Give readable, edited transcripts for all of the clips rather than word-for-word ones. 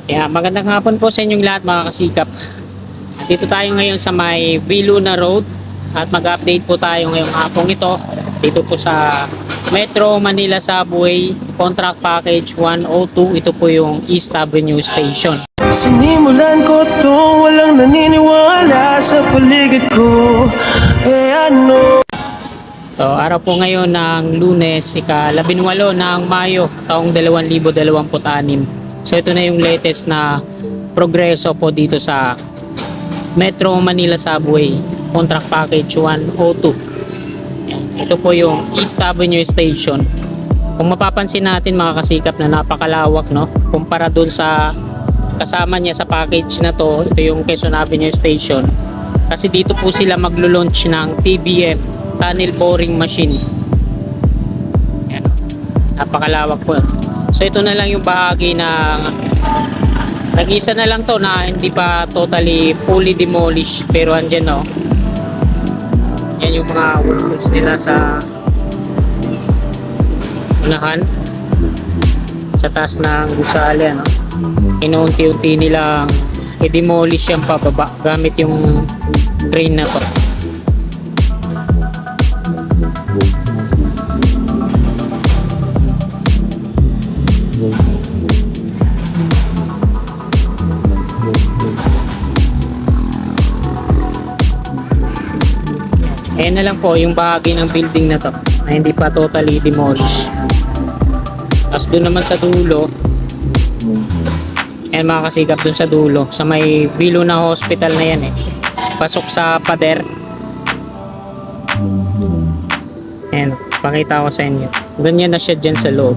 Kaya magandang hapon po sa inyong lahat mga kasikap. Dito tayo ngayon sa may Viluna Road at mag-update po tayo ngayong hapong ito dito po sa Metro Manila Subway Contract Package 102. Ito po yung East Avenue Station. Sinimulan ko to, walang naniniwala sa paligid ko. Ano? So, araw po ngayon ng Lunes, ika-18 ng Mayo, taong 2026. So, ito na yung latest na progreso po dito sa Metro Manila Subway Contract Package 102. Yan. Ito po yung East Avenue Station. Kung mapapansin natin mga kasikap na napakalawak, no? Kumpara dun sa kasama niya sa package na to, ito yung Quezon Avenue Station. Kasi dito po sila maglo-launch ng TBM, Tunnel Boring Machine. Yan. Napakalawak po. So ito na lang yung bahagi na nag-isa na lang to na hindi pa totally fully demolished, pero andyan no. Yan yung mga workers nila sa unahan sa taas ng gusali, no. Inuunti-unti nilang i-demolish yung pababa gamit yung crane na to. Ayan na lang po yung bahagi ng building na to na hindi pa totally demolished. Tapos doon naman sa dulo, ayan mga kasikap, doon sa dulo sa may Viluna Hospital na yan pasok sa pader. Ayan, pakita ko sa inyo, ganyan na siya dyan sa loob.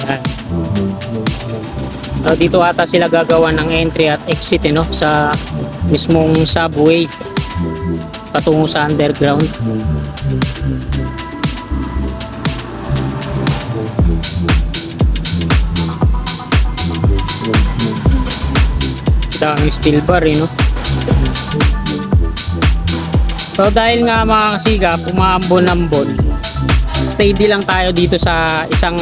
Ayan. So, dito ata sila gagawa ng entry at exit no, sa mismong subway patungo sa underground. Daming steel bar no. So dahil nga mga kasigap umaambon-ambon, steady lang tayo dito sa isang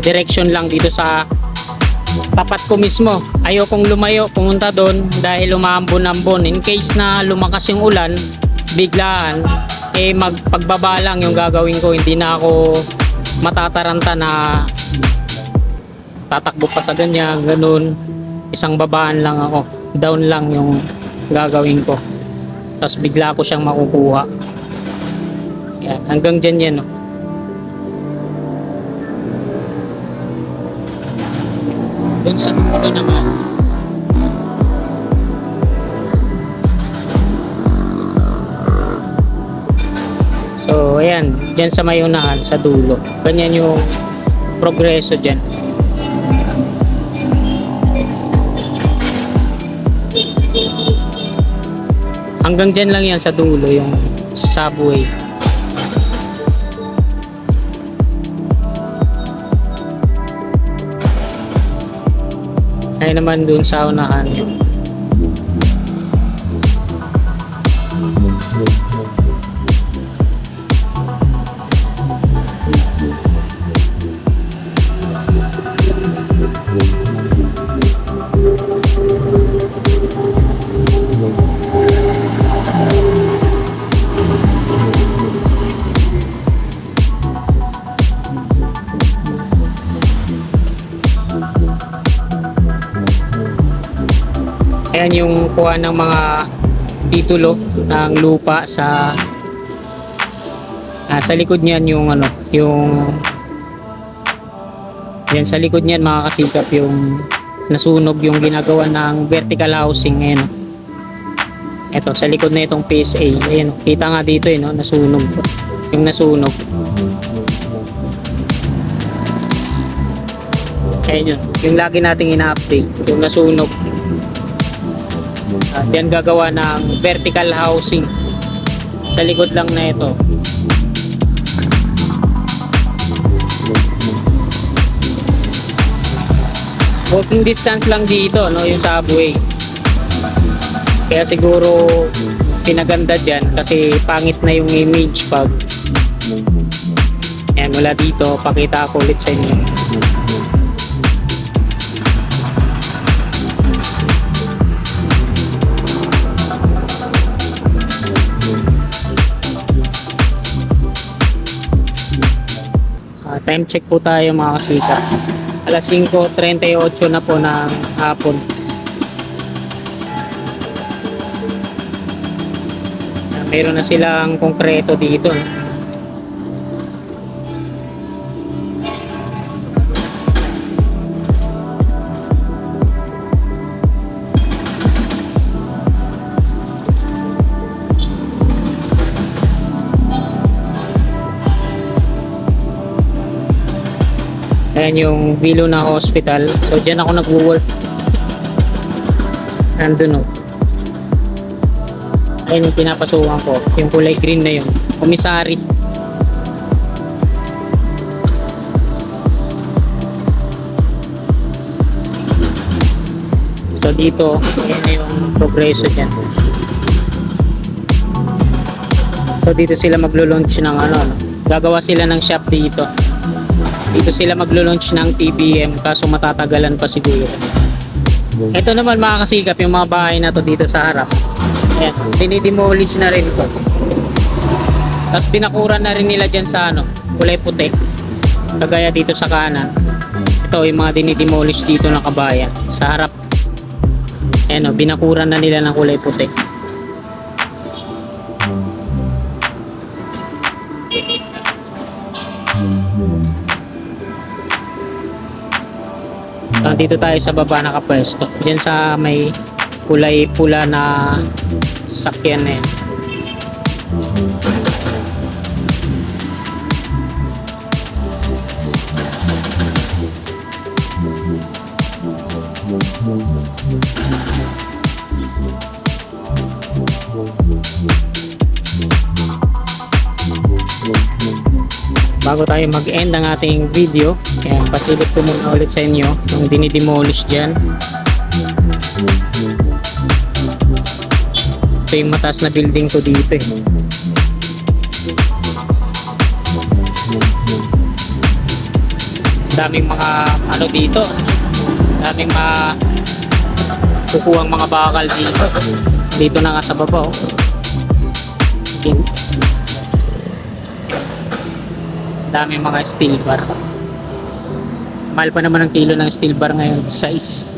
direction lang dito sa tapat ko mismo. Ayokong lumayo pumunta doon dahil umaambon-ambon. In case na lumakas yung ulan biglaan, magpagbaba lang yung gagawin ko. Hindi na ako matataranta na tatakbo pa sa ganun. Isang babaan lang ako, down lang yung gagawin ko, tapos bigla ko siyang makukuha. Yan, hanggang dyan yan no. Doon sa dulo naman, so ayan, dyan sa may unahan sa dulo, ganyan yung progreso dyan. Hanggang dyan lang yan sa dulo yung subway. Ay naman dun sa unahan yun. Ayan yung kuha ng mga titulo ng lupa sa likod niyan yung yan sa likod niyan mga kasikap, yung nasunog yung ginagawa ng vertical housing. Ayan, eto sa likod na itong PSA. Ayan, kita nga dito no, nasunog yung nasunog. Ayan yung lagi nating ina-update, yung nasunog. Yan gagawa ng vertical housing sa likod lang na ito. Walking distance lang dito no, yung subway. Kaya siguro pinaganda dyan kasi pangit na yung image pag Ayan, mula dito, pakita ko ulit sa inyo. Time check po tayo mga kasika. Alas 5:38 na po ng hapon. Meron na silang konkreto dito. Ayan yung Vilo na hospital. So dyan ako nagwo-work. Nandun o. Ayan yung pinapasukan ko. Yung kulay green na yun. Komisari. So dito, ayan na yung progreso dyan. So dito sila maglo-launch ng ano. Gagawa sila ng shop dito. Dito sila maglo-launch ng TBM kaso matatagalan pa siguro. Ito naman mga kasikap yung mga bahay na to dito sa harap. Ayan, dinidemolish na rin ito. Tapos pinakuran na rin nila dyan sa ano, kulay puti. Kagaya dito sa kanan. Ito yung mga dinidemolish dito ng kabayan. Sa harap. Ayan o, binakuran na nila ng kulay puti. Dito tayo sa baba nakapwesto. Diyan sa may kulay pula na sakyan na yan. Bago tayo mag-end ang ating video, ayan, pasilip ko muna ulit sa inyo yung dinidemolish dyan. Ito yung mataas na building ko dito eh. Daming mga ano dito, daming kukuhang mga bakal dito. Dito na nga sa baba oh. Dami mga steel bar. Mahal pa naman ang kilo ng steel bar ngayon, size.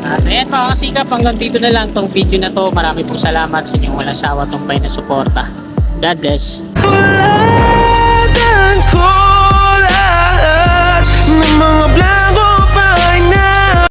At ayan mga kasikap, hanggang dito na lang tong video na to. Marami pong salamat sa inyong walang sawa tumpay na suporta. God bless.